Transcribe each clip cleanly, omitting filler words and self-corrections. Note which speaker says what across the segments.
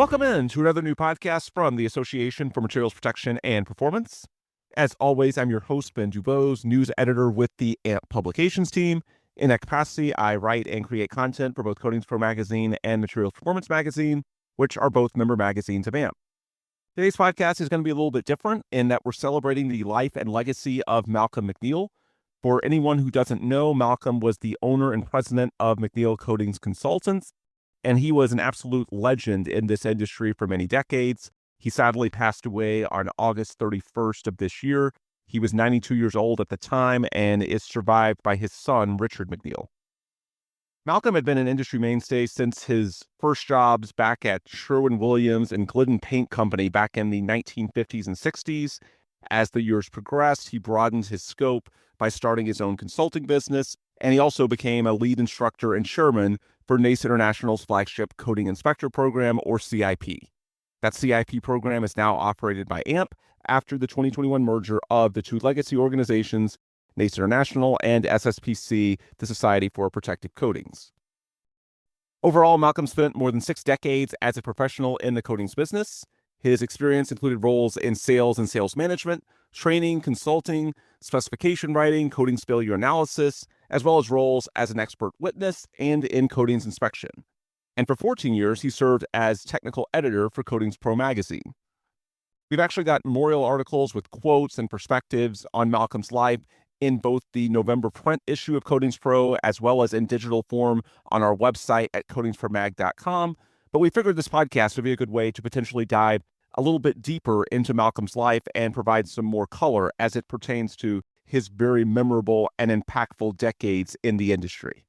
Speaker 1: Welcome in to another new podcast from the Association for Materials Protection and Performance. As always, I'm your host, Ben DuBose, news editor with the AMP publications team. In that capacity, I write and create content for both Coatings Pro magazine and Materials Performance magazine, which are both member magazines of AMP. Today's podcast is going to be a little bit different in that we're celebrating the life and legacy of Malcolm McNeil. For anyone who doesn't know, Malcolm was the owner and president of McNeil Coatings Consultants, and he was an absolute legend in this industry for many decades. He sadly passed away on August 31st of this year. He was 92 years old at the time and is survived by his son, Richard McNeil. Malcolm had been an industry mainstay since his first jobs back at Sherwin-Williams and Glidden Paint Company back in the 1950s and 60s. As the years progressed, he broadened his scope by starting his own consulting business, and he also became a lead instructor and chairman for NACE International's flagship Coating Inspector Program, or CIP. That CIP program is now operated by AMP after the 2021 merger of the two legacy organizations, NACE International and SSPC, the Society for Protective Coatings. Overall, Malcolm spent more than 6 decades as a professional in the coatings business. His experience included roles in sales and sales management, training, consulting, specification writing, coatings failure analysis, as well as roles as an expert witness and in coatings inspection. And for 14 years, he served as technical editor for Coatings Pro magazine. We've actually got memorial articles with quotes and perspectives on Malcolm's life in both the November print issue of Coatings Pro as well as in digital form on our website at coatingspromag.com. But we figured this podcast would be a good way to potentially dive a little bit deeper into Malcolm's life and provide some more color as it pertains to his very memorable and impactful decades in the industry.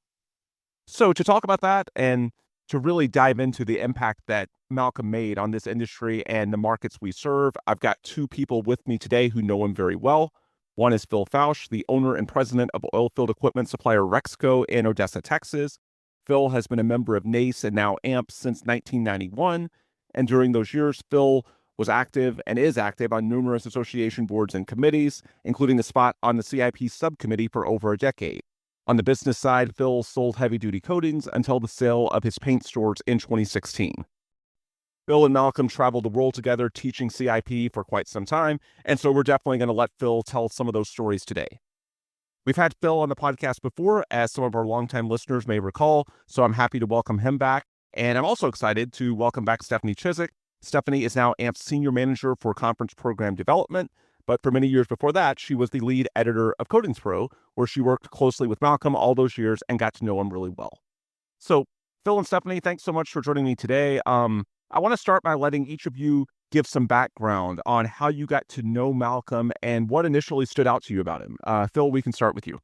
Speaker 1: So to talk about that and to really dive into the impact that Malcolm made on this industry and the markets we serve, I've got 2 people with me today who know him very well. One is Phil Fouche, the owner and president of oilfield equipment supplier Rexco in Odessa, Texas. Phil has been a member of NACE and now AMP since 1991. And during those years, Phil was active and is active on numerous association boards and committees, including a spot on the CIP subcommittee for over a decade. On the business side, Phil sold heavy-duty coatings until the sale of his paint stores in 2016. Phil and Malcolm traveled the world together teaching CIP for quite some time, and so we're definitely going to let Phil tell some of those stories today. We've had Phil on the podcast before, as some of our longtime listeners may recall, so I'm happy to welcome him back. And I'm also excited to welcome back Stephanie Chizik. Stephanie is now AMP's Senior Manager for Conference Program Development, but for many years before that, she was the lead editor of Coatings Pro, where she worked closely with Malcolm all those years and got to know him really well. So, Phil and Stephanie, thanks so much for joining me today. I want to start by letting each of you give some background on how you got to know Malcolm and what initially stood out to you about him. Phil, we can start with you.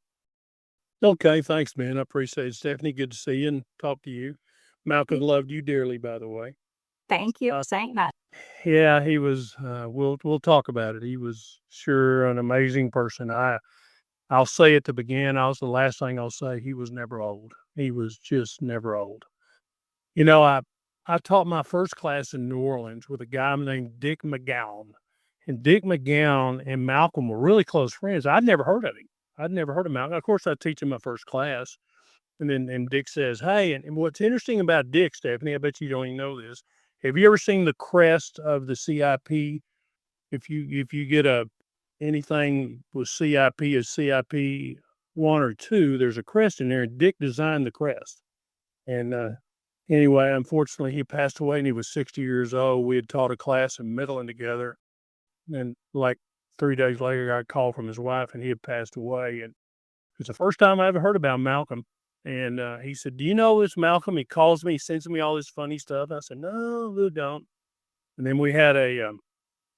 Speaker 2: Okay, thanks, man. I appreciate it. Stephanie, good to see you and talk to you. Malcolm loved you dearly, by the way.
Speaker 3: Thank you for saying that.
Speaker 2: Yeah, he was, we'll talk about it. He was sure an amazing person. I'll say at the beginning, the last thing I'll say, he was never old. He was just never old. You know, I taught my first class in New Orleans with a guy named Dick McGowan. And Dick McGowan and Malcolm were really close friends. I'd never heard of him. I'd never heard of Malcolm. Of course, I'd teach him my first class. And Dick says, hey, and what's interesting about Dick, Stephanie, I bet you don't even know this. Have you ever seen the crest of the CIP? If you get anything with CIP as CIP 1 or 2, there's a crest in there, and Dick designed the crest. And anyway, unfortunately, he passed away, and he was 60 years old. We had taught a class in Midland together, and like 3 days later, I got a call from his wife, and he had passed away. And it was the first time I ever heard about Malcolm. And he said, do you know this Malcolm? He calls me, he sends me all this funny stuff. I said, no, I don't. And then we had a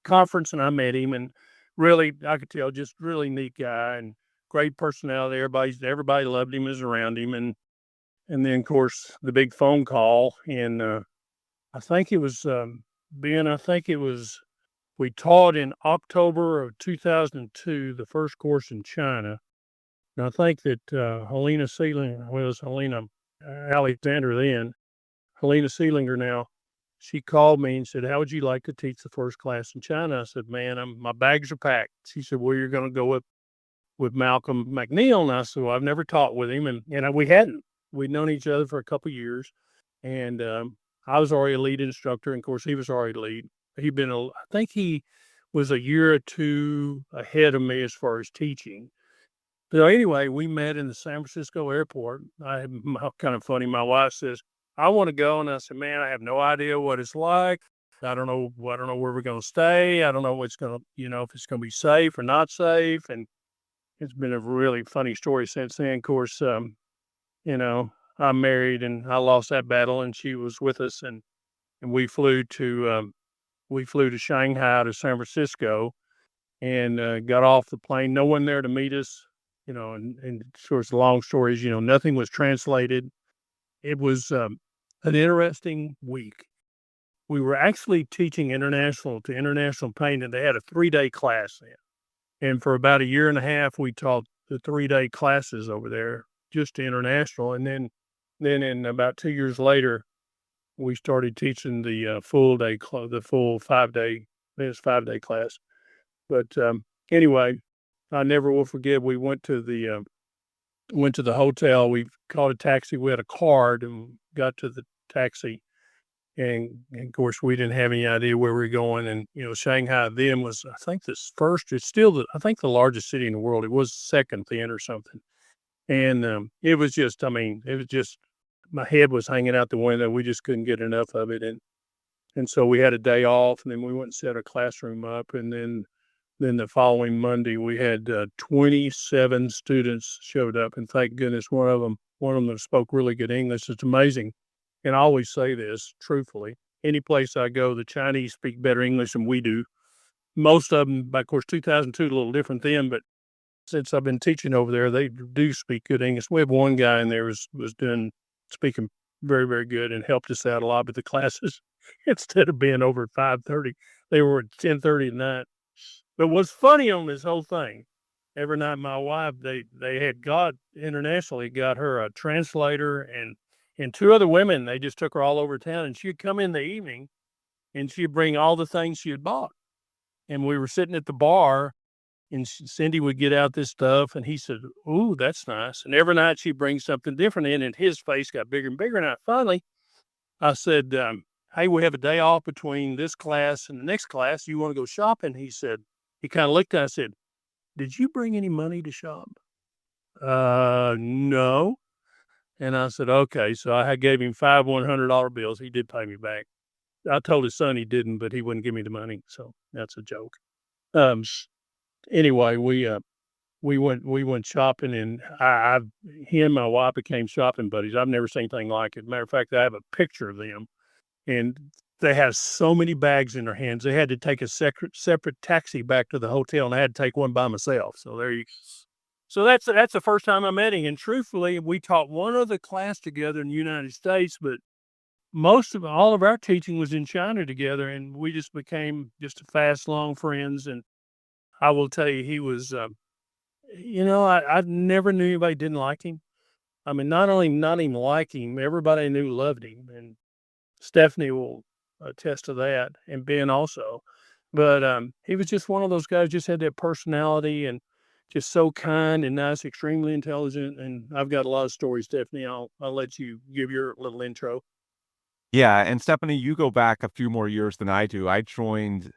Speaker 2: conference, and I met him, and really, I could tell, just really neat guy and great personality. Everybody loved him, was around him. And then, of course, the big phone call. And I think it was, we taught in October of 2002, the first course in China. And I think that Helena Alexander then, Helena Seelinger now, she called me and said, how would you like to teach the first class in China? I said, man, my bags are packed. She said, well, you're going to go with Malcolm McNeil. And I said, well, I've never taught with him. And we hadn't. We'd known each other for a couple of years. And I was already a lead instructor, and of course he was already lead. I think he was a year or two ahead of me as far as teaching. So anyway, we met in the San Francisco airport. Kind of funny. My wife says, "I want to go," and I said, "Man, I have no idea what it's like. I don't know. I don't know where we're going to stay. I don't know what's going to, if it's going to be safe or not safe." And it's been a really funny story since then. Of course, you know, I'm married and I lost that battle, and she was with us, and we flew to Shanghai to San Francisco, and got off the plane. No one there to meet us, and of course, the long story is, nothing was translated. It was an interesting week. We were actually teaching international paint, and they had a 3-day class then. And for about a year and a half, we taught the 3-day classes over there, just international. And then in about 2 years later, we started teaching the the full 5-day, this 5-day class. But anyway, I never will forget. We went to the hotel. We called a taxi. We had a card and got to the taxi. And of course, we didn't have any idea where we were going. And, Shanghai then was, I think, it's still, I think, the largest city in the world. It was second then or something. And it was just, my head was hanging out the window. We just couldn't get enough of it. And so we had a day off, and then we went and set our classroom up. And then the following Monday, we had 27 students showed up. And thank goodness one of them that spoke really good English. It's amazing. And I always say this truthfully, any place I go, the Chinese speak better English than we do. Most of them, of course, 2002, a little different then, but since I've been teaching over there, they do speak good English. We have one guy in there was speaking very, very good and helped us out a lot with the classes. Instead of being over at 5:30, they were at 10:30 at night. But what's funny on this whole thing, every night my wife, they had internationally got her a translator and 2 other women. They just took her all over town, and she'd come in the evening and she'd bring all the things she had bought. And we were sitting at the bar, and Cindy would get out this stuff, and he said, "Ooh, that's nice." And every night she'd bring something different in, and his face got bigger and bigger. And finally, I said, "Hey, we have a day off between this class and the next class. You want to go shopping?" He kind of looked at us and said, "Did you bring any money to shop?" No. And I said, "Okay." So I gave him 5 $100 bills. He did pay me back. I told his son he didn't, but he wouldn't give me the money. So that's a joke. Um, anyway, we went shopping, and he and my wife became shopping buddies. I've never seen anything like it. Matter of fact, I have a picture of them, and they had so many bags in their hands. They had to take a separate taxi back to the hotel, and I had to take one by myself. So there you go. So that's the first time I met him. And truthfully, we taught one other class together in the United States, but all of our teaching was in China together, and we just became just fast, long friends. And I will tell you, he was, I never knew anybody didn't like him. I mean, not only not even like him, everybody I knew loved him. And Stephanie will attest to that, and Ben also. But he was just one of those guys, just had that personality and just so kind and nice, extremely intelligent. And I've got a lot of stories, Stephanie. I'll let you give your little intro.
Speaker 1: Yeah, and Stephanie, you go back a few more years than I do. I joined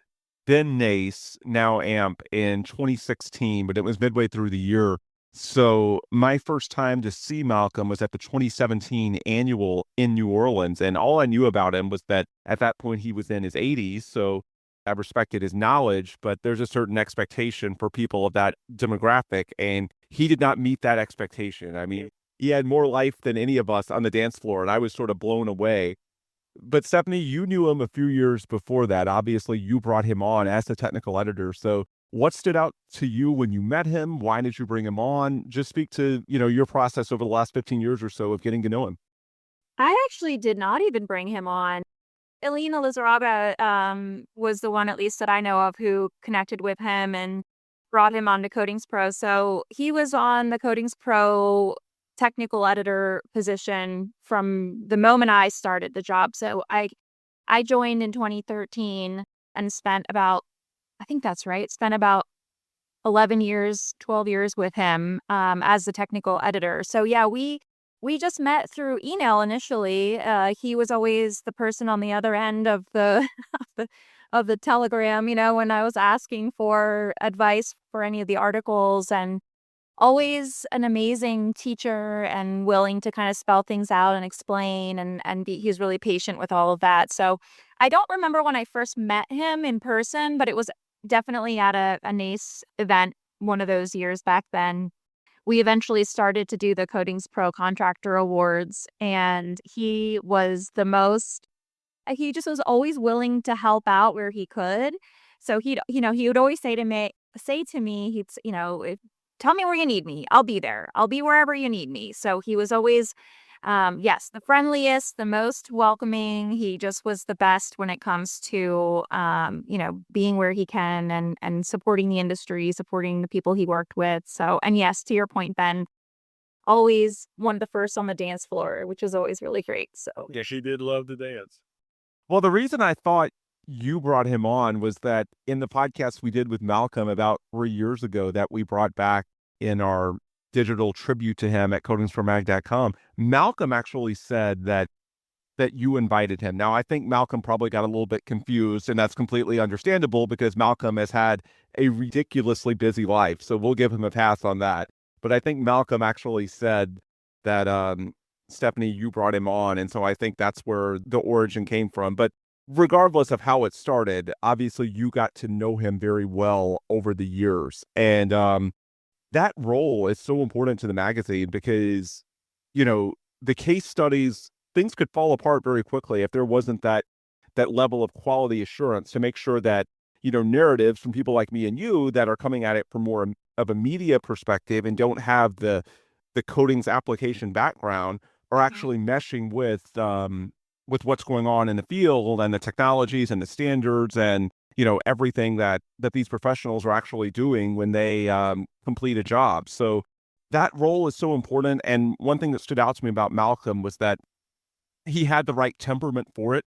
Speaker 1: then NACE, now AMP, in 2016, but it was midway through the year. So my first time to see Malcolm was at the 2017 annual in New Orleans, and all I knew about him was that at that point he was in his 80s, so I respected his knowledge, but there's a certain expectation for people of that demographic, and he did not meet that expectation. I mean, he had more life than any of us on the dance floor, and I was sort of blown away. But Stephanie, you knew him a few years before that. Obviously, you brought him on as the technical editor. So what stood out to you when you met him? Why did you bring him on? Just speak to, your process over the last 15 years or so of getting to know him.
Speaker 3: I actually did not even bring him on. Elena Lizaraga was the one, at least that I know of, who connected with him and brought him on to Coatings Pro. So he was on the Coatings Pro technical editor position from the moment I started the job. So I joined in 2013 and spent about 11 years, 12 years with him as the technical editor. So yeah, we we just met through email initially. He was always the person on the other end of the of the telegram, when I was asking for advice for any of the articles, and always an amazing teacher and willing to kind of spell things out and explain, and he's really patient with all of that. So I don't remember when I first met him in person, but it was definitely at a NACE event one of those years back then. We eventually started to do the Coatings Pro Contractor Awards, and he just was always willing to help out where he could. So he would always say to me, tell me where you need me. I'll be there. I'll be wherever you need me. So he was always, yes, the friendliest, the most welcoming. He just was the best when it comes to, being where he can and supporting the industry, supporting the people he worked with. So, and yes, to your point, Ben, always one of the first on the dance floor, which is always really great. So
Speaker 2: Yeah, she did love to dance.
Speaker 1: Well, the reason I thought you brought him on was that in the podcast we did with Malcolm about 3 years ago that we brought back in our digital tribute to him at coatingspromag.com, Malcolm actually said that you invited him. Now, I think Malcolm probably got a little bit confused, and that's completely understandable because Malcolm has had a ridiculously busy life. So we'll give him a pass on that. But I think Malcolm actually said that, Stephanie, you brought him on. And so I think that's where the origin came from. But regardless of how it started, obviously you got to know him very well over the years. And that role is so important to the magazine because, the case studies, things could fall apart very quickly if there wasn't that level of quality assurance to make sure that, narratives from people like me and you that are coming at it from more of a media perspective and don't have the coatings application background are actually meshing with what's going on in the field and the technologies and the standards and, everything that these professionals are actually doing when they complete a job. So that role is so important. And one thing that stood out to me about Malcolm was that he had the right temperament for it.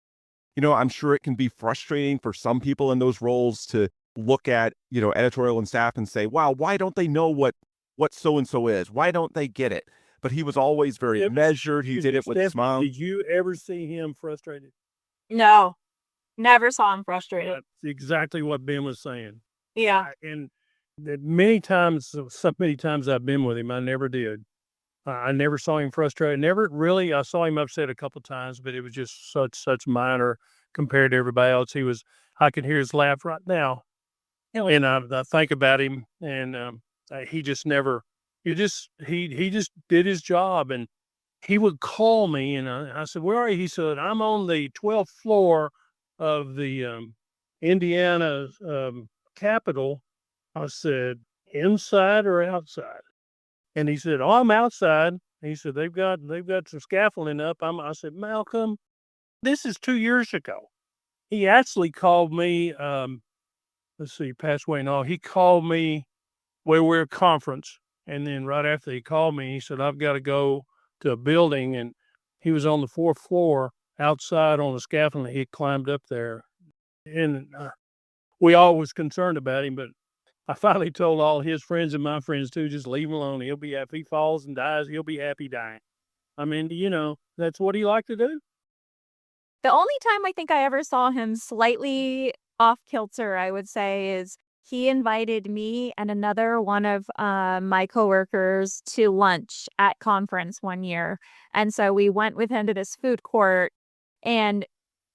Speaker 1: I'm sure it can be frustrating for some people in those roles to look at, editorial and staff and say, wow, why don't they know what so-and-so is? Why don't they get it? But he was always very measured. He did it with a smile.
Speaker 2: Did you ever see him frustrated?
Speaker 3: no, never saw him frustrated.
Speaker 2: That's exactly what Ben was saying.
Speaker 3: Yeah.
Speaker 2: And that many times I've been with him, I never did. I never saw him frustrated. Never really. I saw him upset a couple times, but it was just such minor compared to everybody else. I could hear his laugh right now. And I think about him, and he just never. He just did his job, and he would call me, and I said, "Where are you?" He said, "I'm on the 12th floor of the Indiana Capitol." I said, "Inside or outside?" And he said, "Oh, I'm outside." He said, they've got some scaffolding up. I said, "Malcolm, this is 2 years ago." He actually called me, let's see, passed away and all. He called me where we're at a conference. And then right after he called me, he said, "I've got to go to a building." And he was on the 4th floor outside on the scaffolding. He climbed up there. And we all was concerned about him, but I finally told all his friends and my friends too, just leave him alone. He'll be happy. If he falls and dies, he'll be happy dying. I mean, that's what he liked to do.
Speaker 3: The only time I think I ever saw him slightly off kilter, I would say, is he invited me and another one of my coworkers to lunch at conference one year. And so we went with him to this food court, and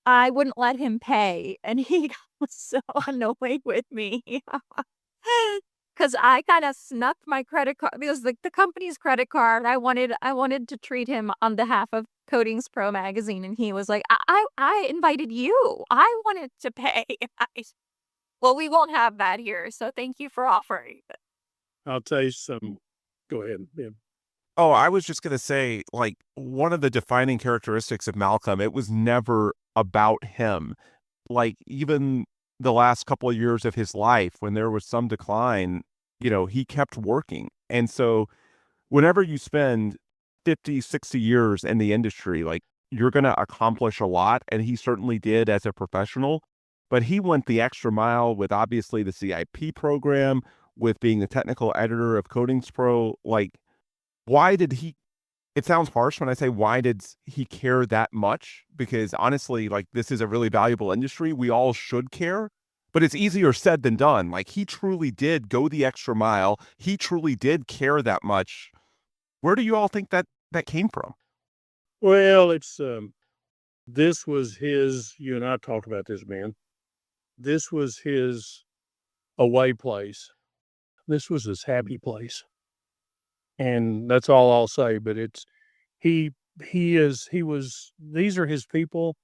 Speaker 3: I wouldn't let him pay. And he was so annoyed with me. Because I kind of snuck my credit card because the company's credit card. I wanted to treat him on behalf of Coatings Pro magazine, and he was like, I invited you. I wanted to pay." Well, we won't have that here, so thank you for offering.
Speaker 2: I'll tell you something. Go ahead. Yeah.
Speaker 1: Oh, I was just going to say, like, one of the defining characteristics of Malcolm, it was never about him. Like, even the last couple of years of his life, when there was some decline, he kept working. And so whenever you spend 50, 60 years in the industry, like, you're going to accomplish a lot. And he certainly did as a professional, but he went the extra mile with obviously the CIP program, with being the technical editor of Coatings Pro. Like, why did he It sounds harsh when I say, why did he care that much? Because honestly, like, this is a really valuable industry. We all should care, but it's easier said than done. Like, he truly did go the extra mile. He truly did care that much. Where do you all think that came from?
Speaker 2: Well, it's this was his. You and I talked about this, man. This was his away place. This was his happy place, and that's all I'll say. But it's he. He was. These are his people,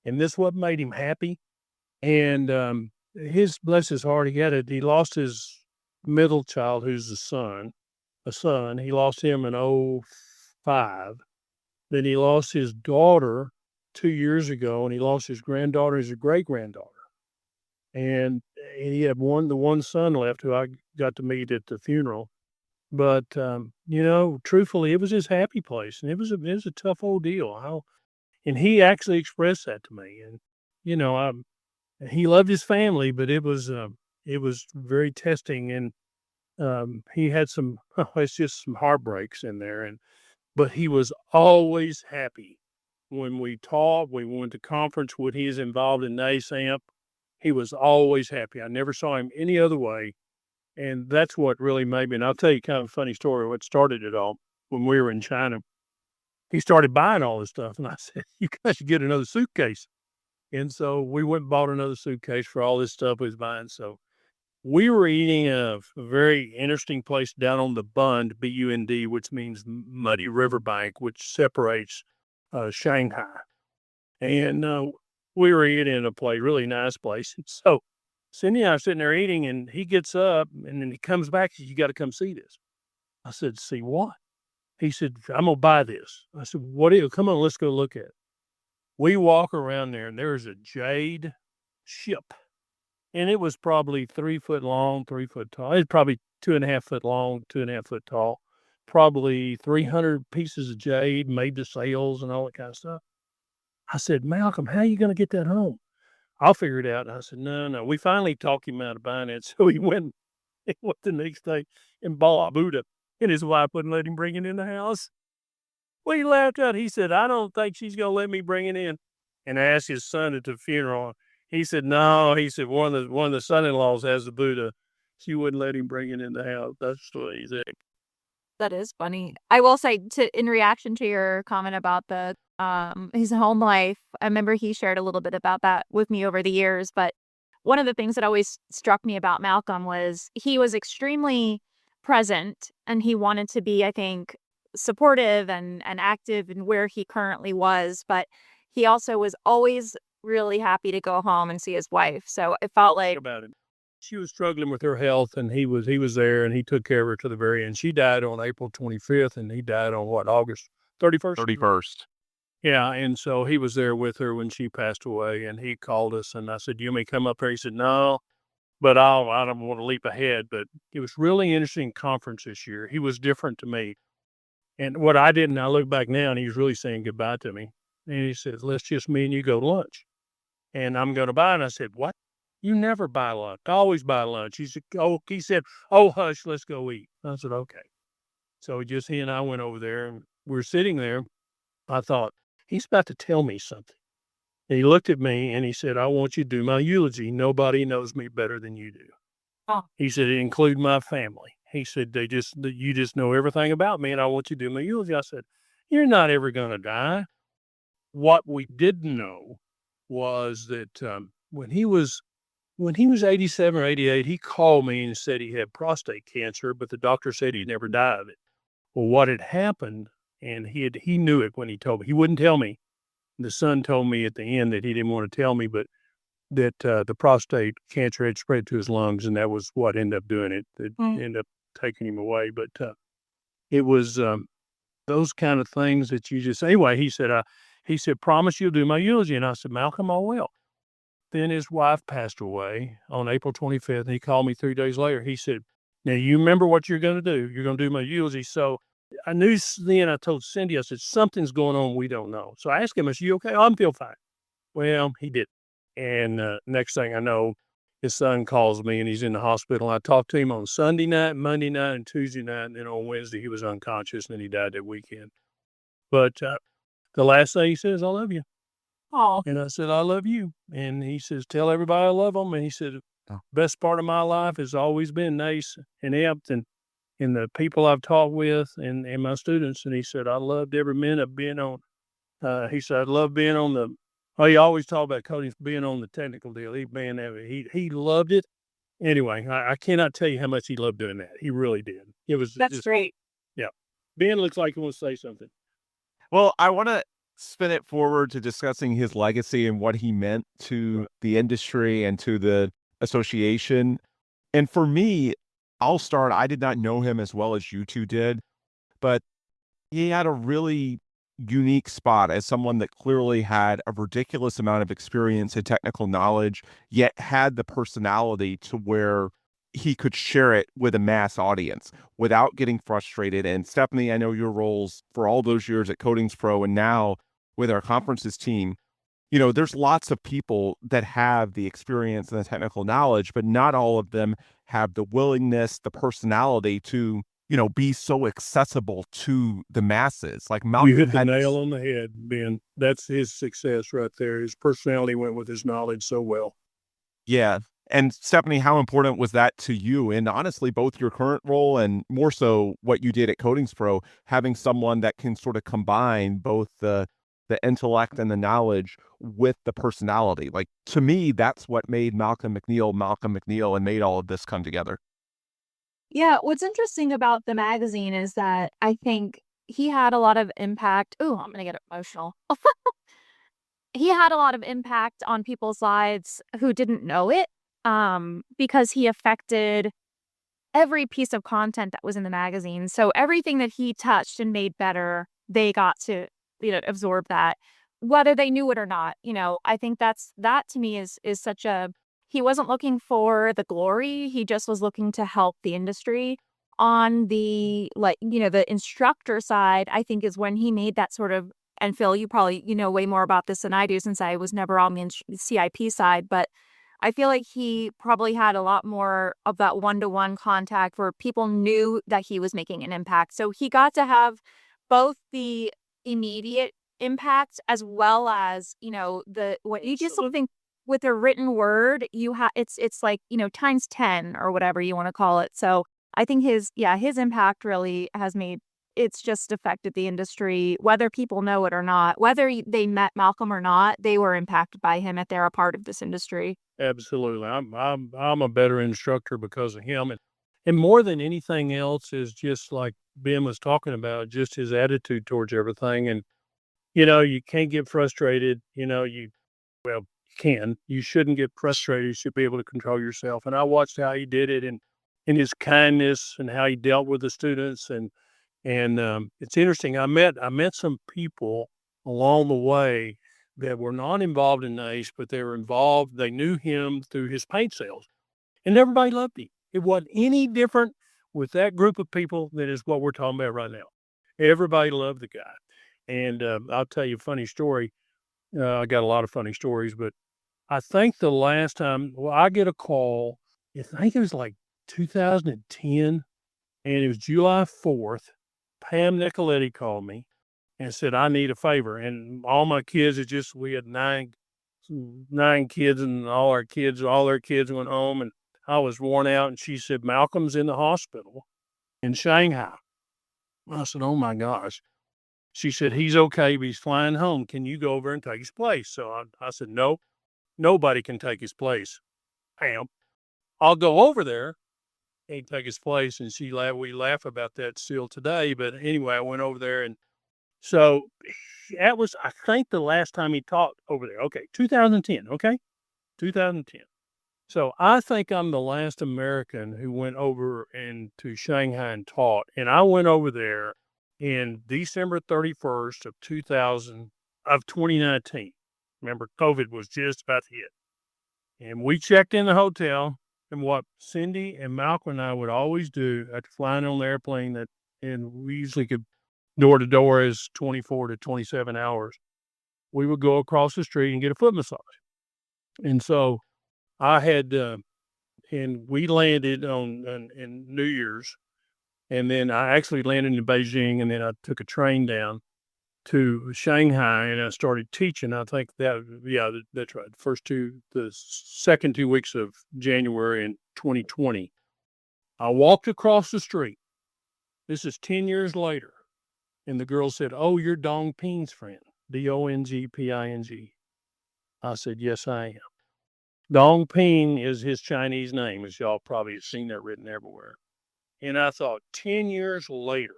Speaker 2: and this what made him happy. And his bless his heart, he lost his middle child, who's a son. He lost him in '05. Then he lost his daughter 2 years ago, and he lost his granddaughter, his great granddaughter. And he had the one son left who I got to meet at the funeral. But truthfully, it was his happy place, and it was a tough old deal. And he actually expressed that to me. And he loved his family, but it was very testing, and he had some it's just some heartbreaks in there. But he was always happy when we talked. We went to conference when he was involved in ASAMP. He was always happy. I never saw him any other way, and that's what really made me. And I'll tell you kind of a funny story. What started it all when we were in China. He started buying all this stuff, and I said, "You guys should get another suitcase." And so we went and bought another suitcase for all this stuff we was buying. So we were eating a very interesting place down on the Bund, B-U-N-D, which means muddy riverbank, which separates Shanghai. And we were eating in a place, really nice place. And so Cindy and I are sitting there eating, and he gets up, and then he comes back and says, "You got to come see this." I said, "See what?" He said, "I'm going to buy this." I said, "What is it? Come on, let's go look at it." We walk around there, and there's a jade ship. And it was probably 3 foot long, 3 foot tall. It's probably 2.5 foot long, 2.5 foot tall. Probably 300 pieces of jade, made the sails and all that kind of stuff. I said, "Malcolm, how are you going to get that home?" "I'll figure it out." And I said, No. We finally talked him out of buying it. So he went the next day and bought a Buddha. And his wife wouldn't let him bring it in the house. Well, he laughed out. He said, "I don't think she's going to let me bring it in." And I asked his son at the funeral. He said, "No." He said, one of the son-in-laws has the Buddha. She wouldn't let him bring it in the house. That's what he said.
Speaker 3: That is funny. I will say, in reaction to your comment about his home life, I remember he shared a little bit about that with me over the years. But one of the things that always struck me about Malcolm was he was extremely present, and he wanted to be, I think, supportive and active in where he currently was. But he also was always really happy to go home and see his wife. So it felt like
Speaker 2: About it. She was struggling with her health, and he was there, and he took care of her to the very end. She died on April 25th, and he died on August 31st?
Speaker 1: 31st.
Speaker 2: Yeah, and so he was there with her when she passed away, and he called us, and I said, "You may come up here." He said, "No, but I don't want to leap ahead." But it was really interesting conference this year. He was different to me. And what I didn't, I look back now, and he's really saying goodbye to me. And he says, "Let's just me and you go to lunch. And I'm going to buy." And I said, "What? You never buy lunch. I always buy lunch." He said, "Oh, hush, let's go eat." I said, "Okay." So he and I went over there, and we're sitting there. I thought, he's about to tell me something. And he looked at me and he said, "I want you to do my eulogy. Nobody knows me better than you do."
Speaker 3: Oh.
Speaker 2: He said, "Include my family." He said, "You just know everything about me, and I want you to do my eulogy." I said, "You're not ever going to die." What we didn't know was that when he was 87 or 88, he called me and said he had prostate cancer, but the doctor said he'd never die of it. Well, what had happened, and he knew it when he told me. He wouldn't tell me. The son told me at the end that he didn't want to tell me, but that the prostate cancer had spread to his lungs, and that was what ended up doing it. It ended up taking him away. But it was those kind of things that you just, anyway, he said, "Promise you'll do my eulogy." And I said, "Malcolm, I will." Then his wife passed away on April 25th, and he called me 3 days later. He said, "Now, you remember what you're going to do. You're going to do my eulogy." So I knew then. I told Cindy, I said, "Something's going on we don't know." So I asked him, I said, "You okay?" "Oh, I'm feel fine." Well, he did. And next thing I know, his son calls me, and he's in the hospital. I talked to him on Sunday night, Monday night, and Tuesday night. And then on Wednesday, he was unconscious, and then he died that weekend. But the last thing he says, I love you.
Speaker 3: Oh,
Speaker 2: And I said, I love you. And he says, tell everybody I love them. And he said,
Speaker 1: Oh.
Speaker 2: best part of my life has always been Nace and Empt and the people I've talked with and my students. And he said, I loved every minute of being on. He said, I love being on he always talked about Cody being on the technical deal. He loved it. Anyway, I cannot tell you how much he loved doing that. He really did. It was
Speaker 3: that's
Speaker 2: just,
Speaker 3: great.
Speaker 2: yeah. Ben looks like he wants to say something.
Speaker 1: Well, I want to spin it forward to discussing his legacy and what he meant to the industry and to the association. And for me, I'll start. I did not know him as well as you two did, but he had a really unique spot as someone that clearly had a ridiculous amount of experience and technical knowledge, yet had the personality to where he could share it with a mass audience without getting frustrated. And Stephanie, I know your roles for all those years at Codings Pro and now with our conferences team, there's lots of people that have the experience and the technical knowledge, but not all of them have the willingness, the personality to, be so accessible to the masses. Like
Speaker 2: You
Speaker 1: Malcolm
Speaker 2: hit the
Speaker 1: had
Speaker 2: nail on the head, Ben. That's his success right there. His personality went with his knowledge so well.
Speaker 1: Yeah. And Stephanie, how important was that to you? And honestly, both your current role and more so what you did at Codings Pro, having someone that can sort of combine both the intellect and the knowledge with the personality. Like, to me, that's what made Malcolm McNeil and made all of this come together.
Speaker 3: Yeah, what's interesting about the magazine is that I think he had a lot of impact. Oh, I'm gonna get emotional. He had a lot of impact on people's lives who didn't know it, because he affected every piece of content that was in the magazine. So everything that he touched and made better, they got to, absorb that, whether they knew it or not. I think that to me is such a, he wasn't looking for the glory. He just was looking to help the industry. On the, the instructor side, I think is when he made that sort of, and Phil, you probably, way more about this than I do since I was never on the CIP side, but I feel like he probably had a lot more of that one-to-one contact where people knew that he was making an impact. So he got to have both the immediate impact as well as, what you just think with a written word, it's like, times 10 or whatever you want to call it. So I think his impact really has made, it's just affected the industry, whether people know it or not, whether they met Malcolm or not, they were impacted by him if they're a part of this industry.
Speaker 2: Absolutely. I'm a better instructor because of him. And more than anything else is just like Ben was talking about, just his attitude towards everything. And, you can't get frustrated. You shouldn't get frustrated. You should be able to control yourself. And I watched how he did it and his kindness and how he dealt with the students. And it's interesting. I met some people along the way that were not involved in NACE, but they were involved. They knew him through his paint sales, and everybody loved him. It wasn't any different with that group of people than is what we're talking about right now. Everybody loved the guy. And I'll tell you a funny story. I got a lot of funny stories, but I think the last time, I get a call, I think it was like 2010, and it was July 4th. Pam Nicoletti called me and said, I need a favor. And all my kids we had nine kids, and all their kids went home, and I was worn out. And she said, Malcolm's in the hospital in Shanghai. I said, oh my gosh. She said, he's okay, but he's flying home. Can you go over and take his place? So I said, no, nobody can take his place. Pam, I'll go over there and take his place. And we laugh about that still today. But anyway, I went over there, and so that was, I think, the last time he taught over there. Okay, 2010. Okay, 2010. So I think I'm the last American who went over to Shanghai and taught. And I went over there in December 31st of 2019. Remember, COVID was just about to hit. And we checked in the hotel. And what Cindy and Malcolm and I would always do after flying on the airplane, and we usually could, door to door is 24 to 27 hours. We would go across the street and get a foot massage. And so I had, and we landed in New Year's. And then I actually landed in Beijing, and then I took a train down. to Shanghai, and I started teaching. I think that's right. The second 2 weeks of January in 2020. I walked across the street. This is 10 years later. And the girl said, "Oh, you're Dong Ping's friend, Dongping." I said, "Yes, I am." Dong Ping is his Chinese name, as y'all probably have seen that written everywhere. And I thought, 10 years later,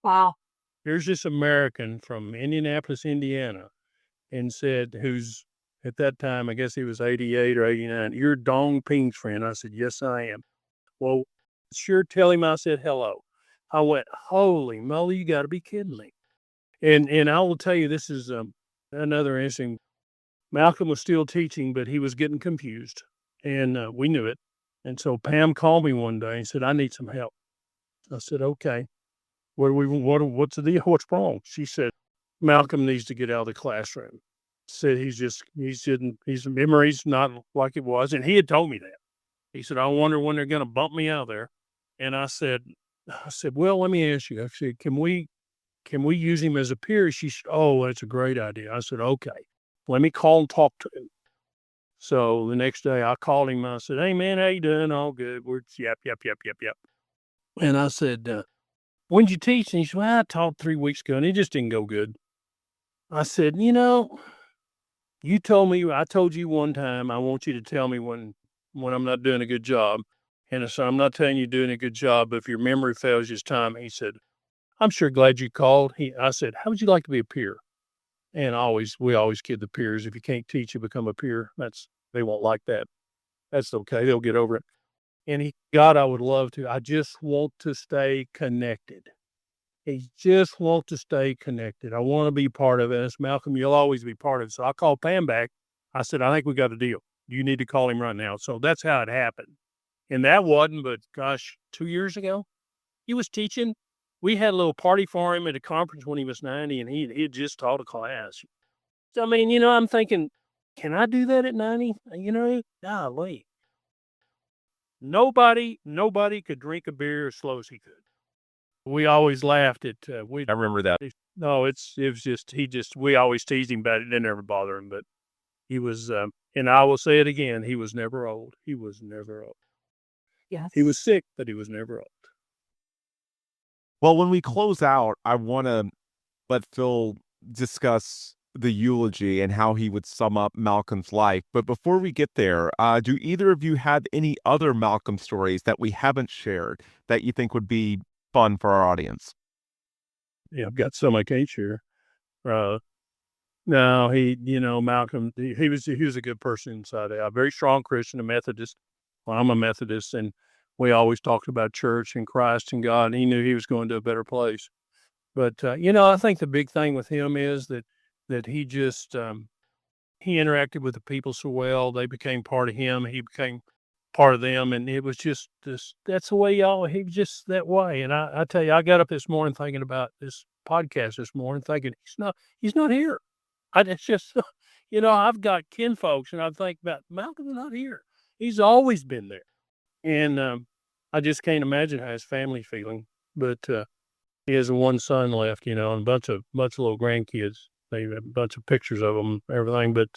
Speaker 3: Wow.
Speaker 2: here's this American from Indianapolis, Indiana, and said, who's at that time, I guess he was 88 or 89, "You're Dong Ping's friend." I said, "Yes, I am." Well, sure, tell him I said hello. I went, "Holy moly, you got to be kidding me." And I will tell you, this is another interesting. Malcolm was still teaching, but he was getting confused, and we knew it. And so Pam called me one day and said, "I need some help." I said, "Okay. What's the deal? What's wrong?" She said, "Malcolm needs to get out of the classroom." Said his memory's not like it was, and he had told me that. He said, "I wonder when they're going to bump me out of there." And I said, "Well, let me ask you." I said, Can we use him as a peer?" She said, "Oh, that's a great idea." I said, "Okay, let me call and talk to him." So the next day I called him. I said, "Hey man, how you doing?" "All good." We're yep. And I said, "When did you teach?" And he said, "Well, I taught 3 weeks ago and it just didn't go good." I said, I told you one time, I want you to tell me when I'm not doing a good job. And so I'm not telling you doing a good job, but if your memory fails this time." He said, "I'm sure glad you called." I said, "How would you like to be a peer?" And we always kid the peers. If you can't teach, you become a peer. They won't like that. That's okay. They'll get over it. And God, I would love to. I just want to stay connected. I just want to stay connected. I want to be part of it. And it's, "Malcolm, you'll always be part of it." So I called Pam back. I said, "I think we got a deal. You need to call him right now." So that's how it happened. And that wasn't, but gosh, 2 years ago, he was teaching. We had a little party for him at a conference when he was 90, and he had just taught a class. So, I mean, I'm thinking, can I do that at 90? Golly. Nobody could drink a beer as slow as he could. We always laughed at,
Speaker 1: I remember that.
Speaker 2: no, it was just, we always teased him about it. It didn't ever bother him, but he was, and I will say it again, he was never old. He was never old.
Speaker 3: Yes.
Speaker 2: He was sick, but he was never old.
Speaker 1: Well, when we close out, I want to let Phil discuss the eulogy and how he would sum up Malcolm's life. But before we get there, do either of you have any other Malcolm stories that we haven't shared that you think would be fun for our audience?
Speaker 2: Yeah, I've got some I can't share. No, Malcolm, he was a good person inside out. A very strong Christian, a Methodist. Well, I'm a Methodist, and we always talked about church and Christ and God. And he knew he was going to a better place. But I think the big thing with him is that he just he interacted with the people so well. They became part of him. He became part of them, and it was just this. That's the way he was just that way. And I tell you, I got up this morning thinking about this podcast this morning, thinking he's not here. It's just, I've got kinfolks, and I think about Malcolm's not here. He's always been there, and I just can't imagine how his family's feeling. But he has one son left, and a bunch of little grandkids. They have a bunch of pictures of them, everything. But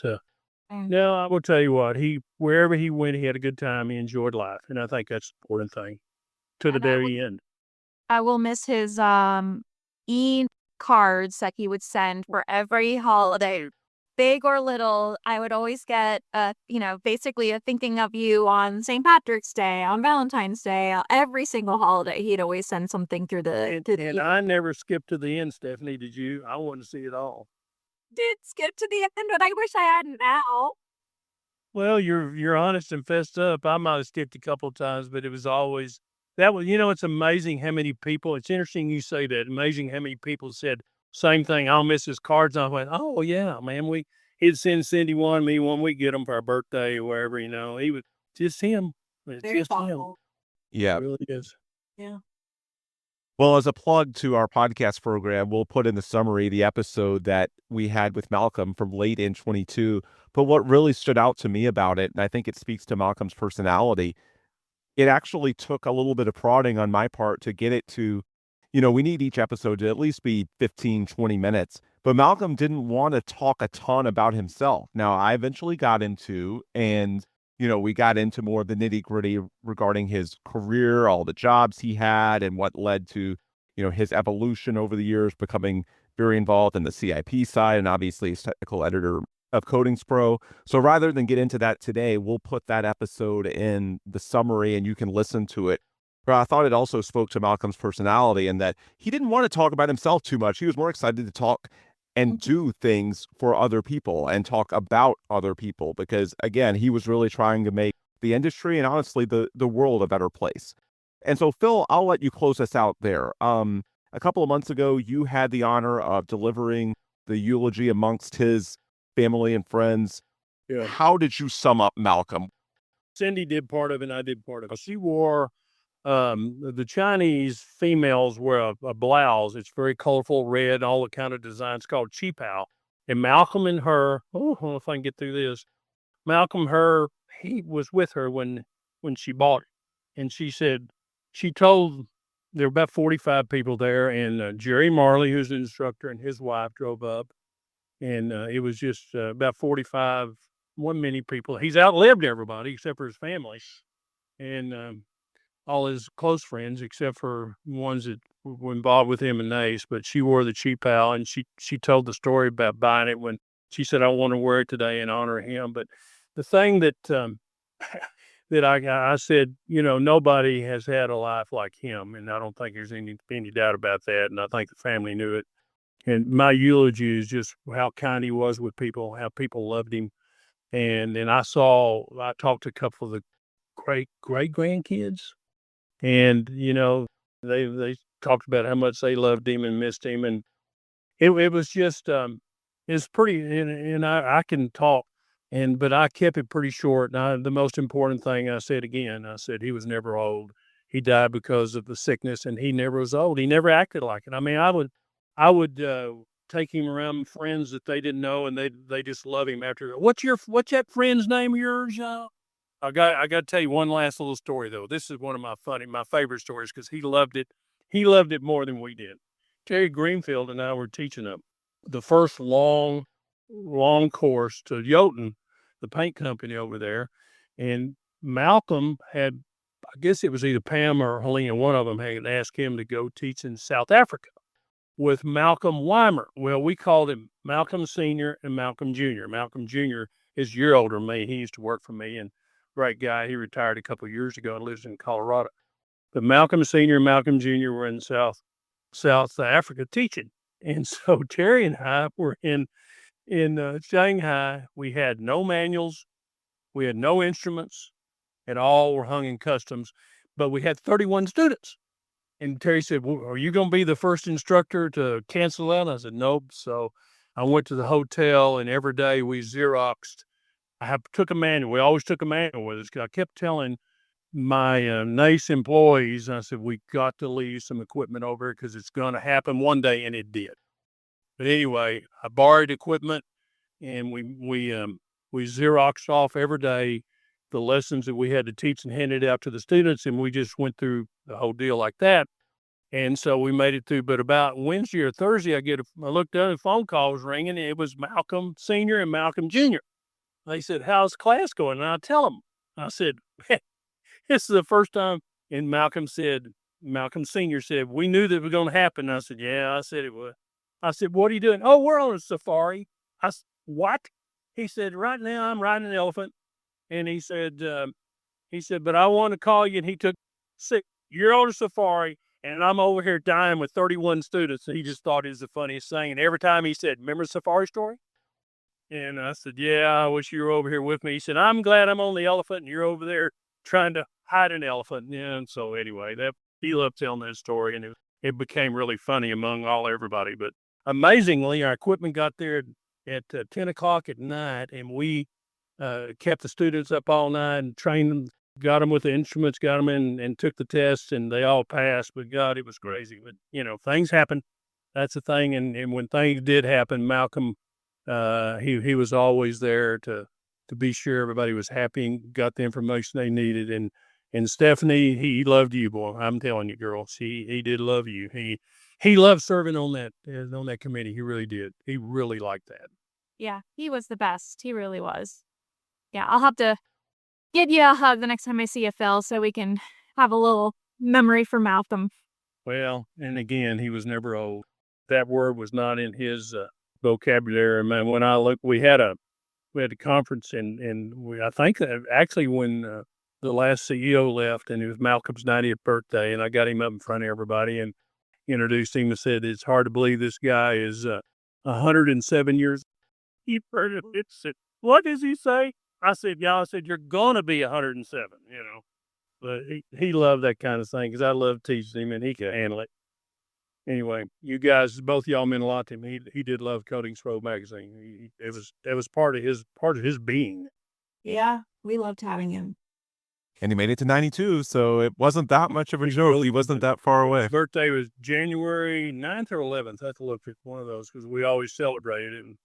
Speaker 2: no, I will tell you what, wherever he went, he had a good time. He enjoyed life, and I think that's the important thing to the very end.
Speaker 3: I will miss his e-cards that he would send for every holiday, big or little. I would always get basically a thinking of you on St. Patrick's Day, on Valentine's Day, every single holiday. He'd always send something through the.
Speaker 2: And I never skipped to the end, Stephanie. Did you? I wanted to see it all.
Speaker 3: Did skip to the end, but I wish I hadn't now.
Speaker 2: Well, you're honest and fessed up. I might have skipped a couple of times, but it was always that was. It's amazing how many people. It's interesting you say that. Amazing how many people said same thing. I'll miss his cards. And I went, oh yeah, man. He'd send Cindy one, me one. We get them for our birthday or wherever. He was just him. It's
Speaker 3: Very
Speaker 2: just
Speaker 3: thoughtful.
Speaker 2: him.
Speaker 1: Yeah.
Speaker 2: It really is.
Speaker 3: Yeah.
Speaker 1: Well, as a plug to our podcast program, we'll put in the summary the episode that we had with Malcolm from late in 22. But what really stood out to me about it, and I think it speaks to Malcolm's personality, it actually took a little bit of prodding on my part to get it to, we need each episode to at least be 15, 20 minutes. But Malcolm didn't want to talk a ton about himself. Now, I eventually got into, and we got into more of the nitty gritty regarding his career, all the jobs he had, and what led to, his evolution over the years, becoming very involved in the CIP side, and obviously he's technical editor of Codings Pro. So rather than get into that today, we'll put that episode in the summary and you can listen to it. But I thought it also spoke to Malcolm's personality and that he didn't want to talk about himself too much. He was more excited to talk and do things for other people and talk about other people because, again, he was really trying to make the industry and honestly the world a better place. And so, Phil, I'll let you close us out there. A couple of months ago, you had the honor of delivering the eulogy amongst his family and friends.
Speaker 2: Yeah.
Speaker 1: How did you sum up Malcolm?
Speaker 2: Cindy did part of it, and I did part of it. She wore the Chinese females wear a blouse. It's very colorful, red, all the kind of designs called qipao. And Malcolm and her, I don't know if I can get through this. Malcolm, he was with her when she bought it. And she said, she told, there were about 45 people there, and Jerry Marley, who's the instructor, and his wife drove up. And it was just about 45, one many people. He's outlived everybody except for his family. And all his close friends, except for ones that were involved with him and Ace, but she wore the qipao, and she told the story about buying it when she said, I want to wear it today in honor of him. But the thing that that I said, nobody has had a life like him, and I don't think there's any doubt about that, and I think the family knew it. And my eulogy is just how kind he was with people, how people loved him. And then I talked to a couple of the great grandkids. And, they talked about how much they loved him and missed him. And it was just, it's pretty, and I can talk, but I kept it pretty short. And the most important thing I said he was never old. He died because of the sickness, and he never was old. He never acted like it. I mean, I would take him around friends that they didn't know, and they just love him after. What's that friend's name of yours, y'all? I got to tell you one last little story, though. This is one of my favorite stories because he loved it. He loved it more than we did. Terry Greenfield and I were teaching the first long course to Jotun, the paint company over there. And Malcolm had, I guess it was either Pam or Helena, one of them had asked him to go teach in South Africa with Malcolm Weimer. Well, we called him Malcolm Sr. and Malcolm Jr. Malcolm Jr. is a year older than me. He used to work for me, and great guy. He retired a couple of years ago and lives in Colorado. But Malcolm Sr. and Malcolm Jr. were in South Africa teaching. And so Terry and I were in Shanghai. We had no manuals. We had no instruments, and all were hung in customs. But we had 31 students. And Terry said, well, are you going to be the first instructor to cancel out? I said, nope. So I went to the hotel, and every day we Xeroxed. Took a manual. We always took a manual with us. I kept telling my NACE employees, I said, we got to leave some equipment over here because it's going to happen one day, and it did. But anyway, I borrowed equipment, and we Xeroxed off every day the lessons that we had to teach and hand it out to the students, and we just went through the whole deal like that. And so we made it through. But about Wednesday or Thursday, I looked down, and the phone call was ringing, and it was Malcolm Sr. and Malcolm Jr. They said, how's class going? And I tell them, I said, this is the first time. And Malcolm Sr. said, we knew that it was going to happen. And I said, yeah, I said it would. I said, what are you doing? Oh, we're on a safari. I said, what? He said, right now I'm riding an elephant. And he said, but I want to call you. And he took sick. You're on a safari, and I'm over here dying with 31 students. And he just thought it was the funniest thing. And every time he said, remember the safari story? And I said, yeah, I wish you were over here with me. He said, I'm glad I'm on the elephant and you're over there trying to hide an elephant. Yeah, and so anyway, he loved telling that story, and it became really funny among everybody. But amazingly, our equipment got there at 10 o'clock at night, and we kept the students up all night and trained them, got them with the instruments, got them in and took the tests, and they all passed. But God, it was crazy. But, things happen. That's the thing. And when things did happen, Malcolm, he was always there to be sure everybody was happy and got the information they needed. And Stephanie, he loved you, boy. I'm telling you, girls, he did love you. he loved serving on that committee. He really did. He really liked that.
Speaker 3: Yeah, he was the best. He really was. Yeah, I'll have to give you a hug the next time I see you, Phil, so we can have a little memory for Malcolm.
Speaker 2: Well, and again, he was never old. That word was not in his vocabulary. Man, when I look, we had a conference, and I think that actually when the last CEO left, and it was Malcolm's 90th birthday, and I got him up in front of everybody and introduced him and said, "It's hard to believe this guy is 107 years." He heard it. Said, "What does he say?" I said, "Yeah." I said, "You're gonna be 107." But he loved that kind of thing because I love teaching him, and he could handle it. Anyway, you guys, both y'all meant a lot to him. He did love Coatings Pro magazine. That was part of his being.
Speaker 4: Yeah, we loved having him.
Speaker 1: And he made it to 92, so it wasn't that much of a joke. He wasn't that far away.
Speaker 2: His birthday was January 9th or 11th. I have to look at one of those because we always celebrated it.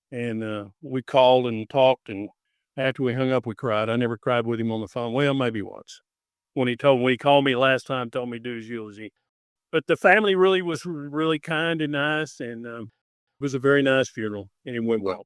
Speaker 2: And we called and talked, and after we hung up, we cried. I never cried with him on the phone. Well, maybe once. When he called me last time, told me to do his eulogy. But the family really was really kind and nice, and it was a very nice funeral, and it went well.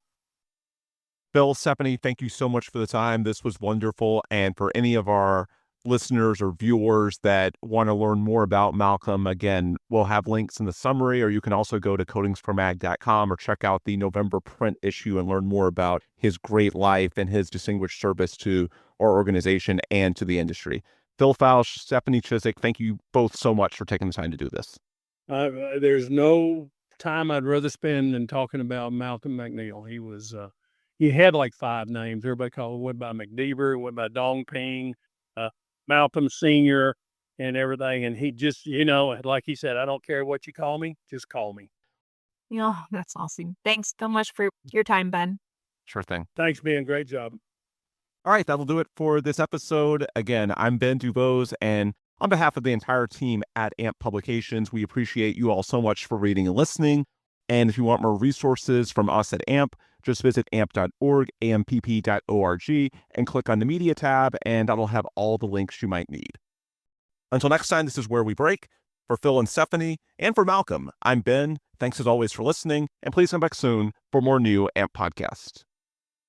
Speaker 1: Phil, Stephanie, thank you so much for the time. This was wonderful. And for any of our listeners or viewers that want to learn more about Malcolm, again, we'll have links in the summary, or you can also go to coatingspromag.com or check out the November print issue and learn more about his great life and his distinguished service to our organization and to the industry. Phil Fouche, Stephanie Chizik, thank you both so much for taking the time to do this.
Speaker 2: There's no time I'd rather spend than talking about Malcolm McNeil. He had like 5 names. Everybody called him, went by McDeaver, went by Dong Ping, Malcolm Sr., and everything. And he just, like he said, I don't care what you call me, just call me.
Speaker 3: Oh, that's awesome. Thanks so much for your time, Ben.
Speaker 1: Sure thing.
Speaker 2: Thanks, Ben. Great job.
Speaker 1: All right, that'll do it for this episode. Again, I'm Ben DuBose, and on behalf of the entire team at AMP Publications, we appreciate you all so much for reading and listening. And if you want more resources from us at AMP, just visit amp.org, ampp.org, and click on the media tab, and that'll have all the links you might need. Until next time, this is Where We Break. For Phil and Stephanie, and for Malcolm, I'm Ben. Thanks as always for listening, and please come back soon for more new AMP podcasts.